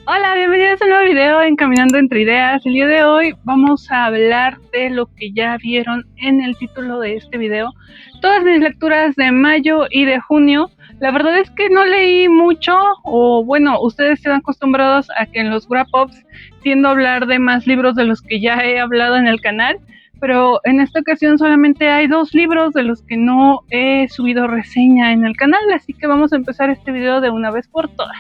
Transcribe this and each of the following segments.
Hola, bienvenidos a un nuevo video en Caminando Entre Ideas. El día de hoy vamos a hablar de lo que ya vieron en el título de este video. Todas mis lecturas de mayo y de junio. La verdad es que no leí mucho, o bueno, ustedes están acostumbrados a que en los wrap-ups tiendo a hablar de más libros de los que ya he hablado en el canal, pero en esta ocasión solamente hay 2 libros de los que no he subido reseña en el canal, así que vamos a empezar este video de una vez por todas.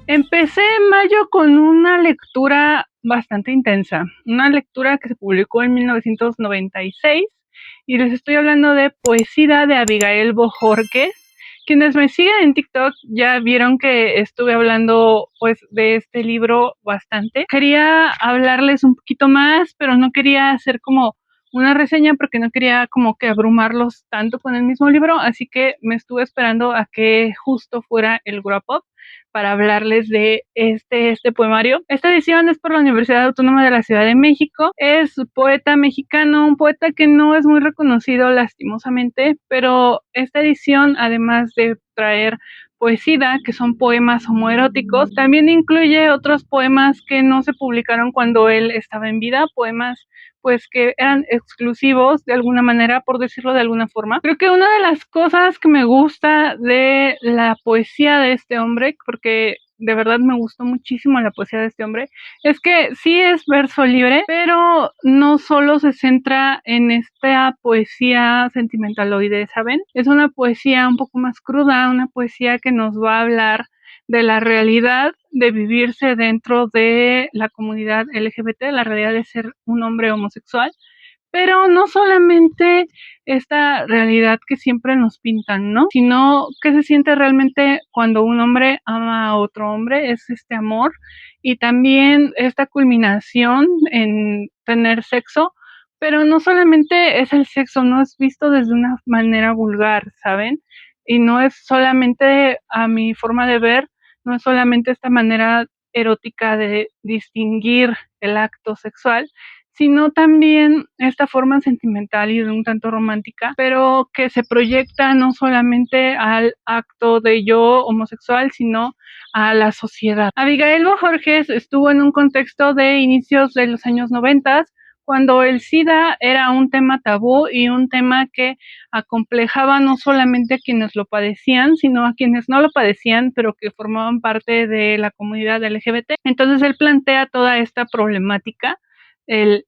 Empecé en mayo con una lectura bastante intensa, una lectura que se publicó en 1996 y les estoy hablando de Poesía de Abigail Bojorquez. Quienes me siguen en TikTok ya vieron que estuve hablando pues de este libro bastante. Quería hablarles un poquito más, pero no quería hacer como una reseña porque no quería como que abrumarlos tanto con el mismo libro, así que me estuve esperando a que justo fuera el wrap up para hablarles de este poemario. Esta edición es por la Universidad Autónoma de la Ciudad de México. Es poeta mexicano, un poeta que no es muy reconocido lastimosamente, pero esta edición, además de traer poesía, que son poemas homoeróticos, también incluye otros poemas que no se publicaron cuando él estaba en vida, poemas pues que eran exclusivos de alguna manera, por decirlo de alguna forma. Creo que una de las cosas que me gusta de la poesía de este hombre, porque de verdad me gustó muchísimo la poesía de este hombre, es que sí es verso libre, pero no solo se centra en esta poesía sentimentaloide, ¿saben? Es una poesía un poco más cruda, una poesía que nos va a hablar de la realidad de vivirse dentro de la comunidad LGBT, la realidad de ser un hombre homosexual, pero no solamente esta realidad que siempre nos pintan, ¿no? Sino que se siente realmente cuando un hombre ama a otro hombre, es este amor y también esta culminación en tener sexo, pero no solamente es el sexo, no es visto desde una manera vulgar, ¿saben? Y no es solamente, a mi forma de ver, no es solamente esta manera erótica de distinguir el acto sexual, sino también esta forma sentimental y de un tanto romántica, pero que se proyecta no solamente al acto de yo homosexual, sino a la sociedad. Abigail Bojorquez estuvo en un contexto de inicios de los años 90, cuando el SIDA era un tema tabú y un tema que acomplejaba no solamente a quienes lo padecían, sino a quienes no lo padecían, pero que formaban parte de la comunidad LGBT. Entonces él plantea toda esta problemática.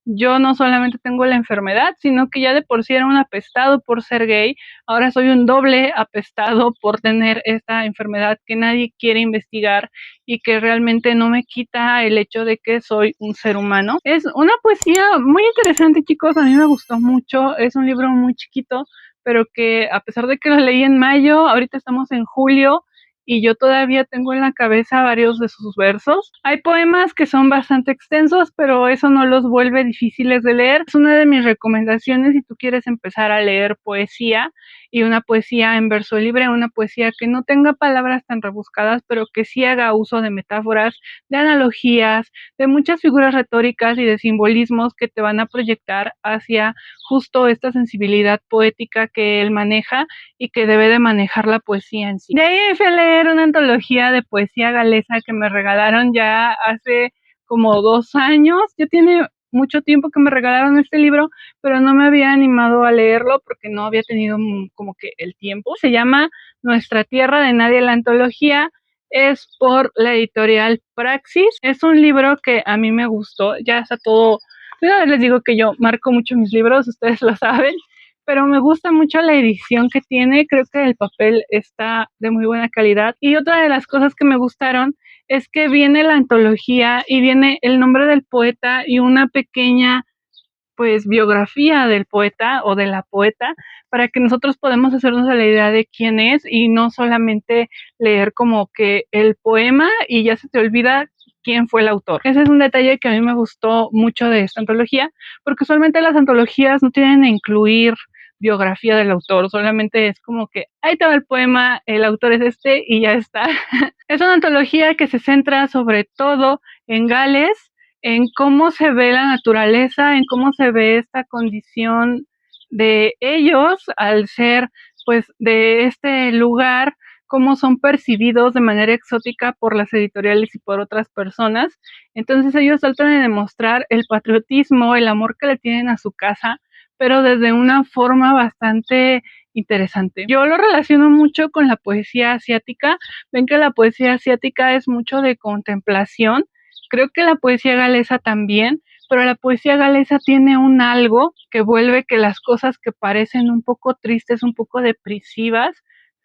Yo no solamente tengo la enfermedad, sino que ya de por sí era un apestado por ser gay, ahora soy un doble apestado por tener esta enfermedad que nadie quiere investigar y que realmente no me quita el hecho de que soy un ser humano. Es una poesía muy interesante, chicos, a mí me gustó mucho, es un libro muy chiquito, pero que a pesar de que lo leí en mayo, ahorita estamos en julio y yo todavía tengo en la cabeza varios de sus versos. Hay poemas que son bastante extensos, pero eso no los vuelve difíciles de leer. Es una de mis recomendaciones si tú quieres empezar a leer poesía y una poesía en verso libre, una poesía que no tenga palabras tan rebuscadas, pero que sí haga uso de metáforas, de analogías, de muchas figuras retóricas y de simbolismos que te van a proyectar hacia justo esta sensibilidad poética que él maneja y que debe de manejar la poesía en sí. De ahí fui a leer una antología de poesía galesa que me regalaron ya hace como 2 años. Ya tiene mucho tiempo que me regalaron este libro, pero no me había animado a leerlo porque no había tenido como que el tiempo. Se llama Nuestra Tierra de Nadie, la antología. Es por la editorial Praxis. Es un libro que a mí me gustó. Ya está todo. Una vez les digo que yo marco mucho mis libros, ustedes lo saben, pero me gusta mucho la edición que tiene, creo que el papel está de muy buena calidad. Y otra de las cosas que me gustaron es que viene la antología y viene el nombre del poeta y una pequeña pues biografía del poeta o de la poeta para que nosotros podamos hacernos a la idea de quién es y no solamente leer como que el poema y ya se te olvida quién fue el autor. Ese es un detalle que a mí me gustó mucho de esta antología, porque usualmente las antologías no tienen a incluir biografía del autor, solamente es como que ahí está el poema, el autor es este y ya está. Es una antología que se centra sobre todo en Gales, en cómo se ve la naturaleza, en cómo se ve esta condición de ellos al ser pues de este lugar, cómo son percibidos de manera exótica por las editoriales y por otras personas. Entonces ellos tratan de demostrar el patriotismo, el amor que le tienen a su casa, pero desde una forma bastante interesante. Yo lo relaciono mucho con la poesía asiática. Ven que la poesía asiática es mucho de contemplación. Creo que la poesía galesa también, pero la poesía galesa tiene un algo que vuelve que las cosas que parecen un poco tristes, un poco depresivas,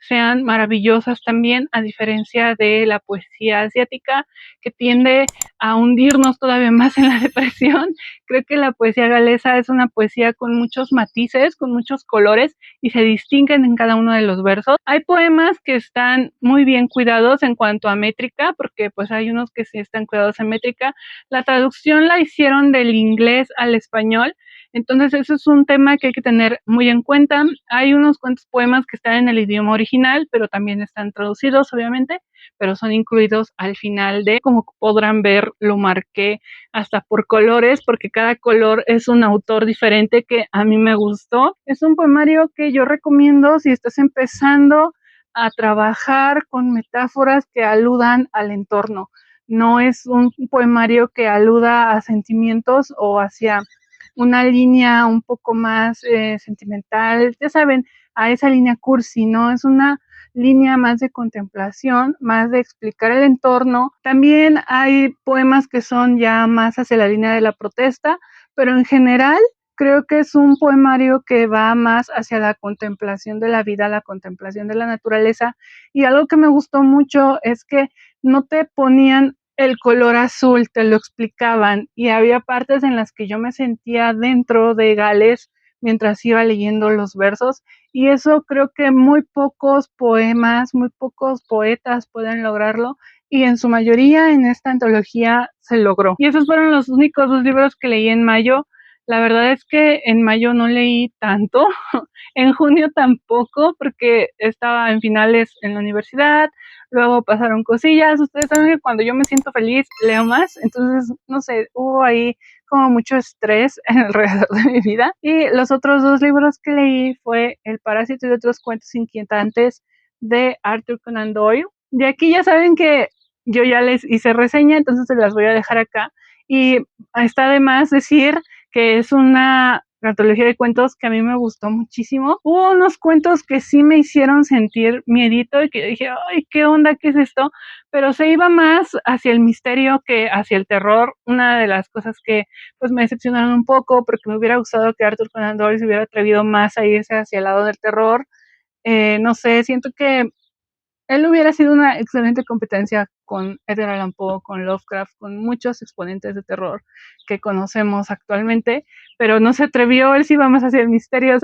sean maravillosas también, a diferencia de la poesía asiática, que tiende a hundirnos todavía más en la depresión. Creo que la poesía galesa es una poesía con muchos matices, con muchos colores, y se distinguen en cada uno de los versos. Hay poemas que están muy bien cuidados en cuanto a métrica, porque pues hay unos que sí están cuidados en métrica. La traducción la hicieron del inglés al español, entonces eso es un tema que hay que tener muy en cuenta. Hay unos cuantos poemas que están en el idioma original, pero también están traducidos, obviamente, pero son incluidos al final de, como podrán ver, lo marqué hasta por colores, porque cada color es un autor diferente que a mí me gustó. Es un poemario que yo recomiendo si estás empezando a trabajar con metáforas que aludan al entorno. No es un poemario que aluda a sentimientos o hacia una línea un poco más sentimental, ya saben, a esa línea cursi, ¿no? Es una línea más de contemplación, más de explicar el entorno. También hay poemas que son ya más hacia la línea de la protesta, pero en general creo que es un poemario que va más hacia la contemplación de la vida, la contemplación de la naturaleza. Y algo que me gustó mucho es que no te ponían el color azul, te lo explicaban, y había partes en las que yo me sentía dentro de Gales mientras iba leyendo los versos, y eso creo que muy pocos poemas, muy pocos poetas pueden lograrlo, y en su mayoría en esta antología se logró. Y esos fueron los únicos dos libros que leí en mayo. La verdad es que en mayo no leí tanto, en junio tampoco, porque estaba en finales en la universidad, luego pasaron cosillas. Ustedes saben que cuando yo me siento feliz leo más, entonces, no sé, hubo ahí como mucho estrés alrededor de mi vida. Y los otros dos libros que leí fue El Parásito y otros cuentos inquietantes de Arthur Conan Doyle. De aquí ya saben que yo ya les hice reseña, entonces se las voy a dejar acá. Y está de más decir que es una antología de cuentos que a mí me gustó muchísimo. Hubo unos cuentos que sí me hicieron sentir miedito y que dije, ay, ¿qué onda? ¿Qué es esto? Pero se iba más hacia el misterio que hacia el terror. Una de las cosas que pues me decepcionaron un poco, porque me hubiera gustado que Arthur Conan Doyle se hubiera atrevido más a irse hacia el lado del terror. No sé, siento que él hubiera sido una excelente competencia con Edgar Allan Poe, con Lovecraft, con muchos exponentes de terror que conocemos actualmente, pero no se atrevió. Él sí iba más hacia el misterio,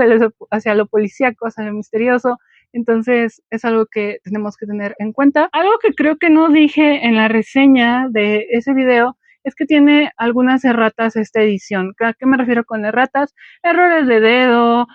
hacia lo policíaco, hacia lo misterioso. Entonces es algo que tenemos que tener en cuenta. Algo que creo que no dije en la reseña de ese video es que tiene algunas erratas esta edición. ¿A qué me refiero con erratas? Errores de dedo,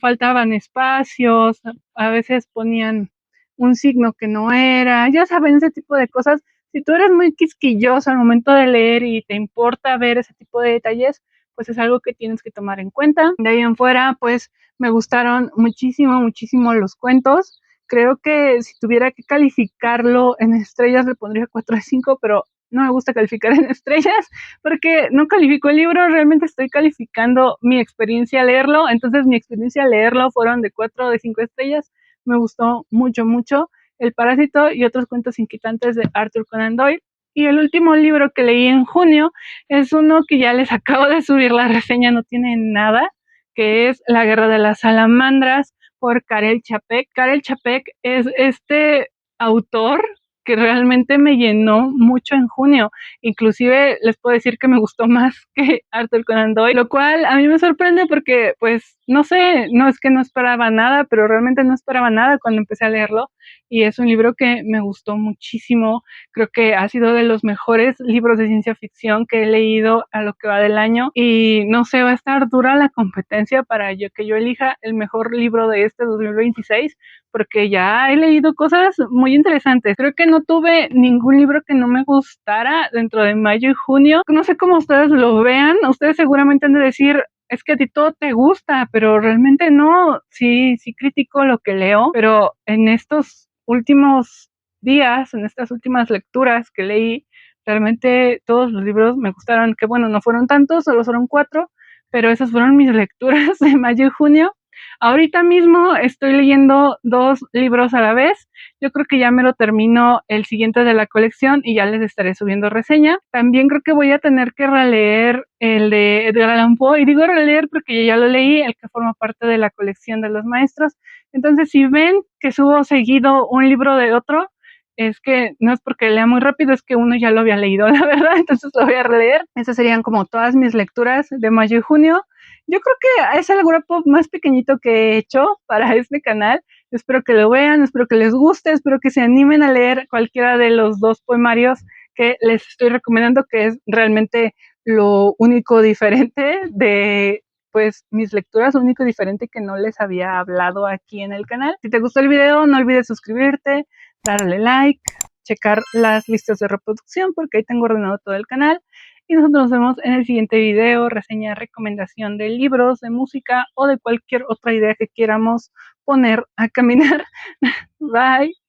faltaban espacios, a veces ponían un signo que no era, ya saben, ese tipo de cosas. Si tú eres muy quisquilloso al momento de leer y te importa ver ese tipo de detalles, pues es algo que tienes que tomar en cuenta. De ahí en fuera, pues me gustaron muchísimo, muchísimo los cuentos. Creo que si tuviera que calificarlo en estrellas le pondría 4 de 5, pero no me gusta calificar en estrellas porque no califico el libro, realmente estoy calificando mi experiencia al leerlo. Entonces mi experiencia al leerlo fueron de 4 de 5 estrellas. Me gustó mucho, mucho El Parásito y otros cuentos inquietantes de Arthur Conan Doyle. Y el último libro que leí en junio es uno que ya les acabo de subir la reseña, no tiene nada, que es La Guerra de las Salamandras por Karel Čapek. Karel Čapek es este autor que realmente me llenó mucho en junio. Inclusive les puedo decir que me gustó más que Arthur Conan Doyle, lo cual a mí me sorprende porque, pues, no sé, no es que no esperaba nada, pero realmente no esperaba nada cuando empecé a leerlo. Y es un libro que me gustó muchísimo. Creo que ha sido de los mejores libros de ciencia ficción que he leído a lo que va del año. Y no sé, va a estar dura la competencia para que yo elija el mejor libro de este 2026, porque ya he leído cosas muy interesantes. Creo que no tuve ningún libro que no me gustara dentro de mayo y junio. No sé cómo ustedes lo vean. Ustedes seguramente han de decir, es que a ti todo te gusta, pero realmente no. Sí, sí critico lo que leo, pero en estos últimos días, en estas últimas lecturas que leí, realmente todos los libros me gustaron, que bueno, no fueron tantos, solo fueron 4, pero esas fueron mis lecturas de mayo y junio. Ahorita mismo estoy leyendo 2 libros a la vez. Yo creo que ya me lo termino el siguiente de la colección y ya les estaré subiendo reseña. También creo que voy a tener que releer el de Edgar Allan Poe, y digo releer porque ya lo leí, el que forma parte de la colección de los maestros. Entonces, si ven que subo seguido un libro de otro, es que no es porque lea muy rápido, es que uno ya lo había leído, la verdad, entonces lo voy a releer. Esas serían como todas mis lecturas de mayo y junio. Yo creo que es el grupo más pequeñito que he hecho para este canal. Espero que lo vean, espero que les guste, espero que se animen a leer cualquiera de los 2 poemarios que les estoy recomendando, que es realmente lo único diferente de pues mis lecturas, lo único diferente que no les había hablado aquí en el canal. Si te gustó el video, no olvides suscribirte, darle like, checar las listas de reproducción porque ahí tengo ordenado todo el canal. Y nosotros nos vemos en el siguiente video, reseña, recomendación de libros, de música o de cualquier otra idea que queramos poner a caminar. Bye.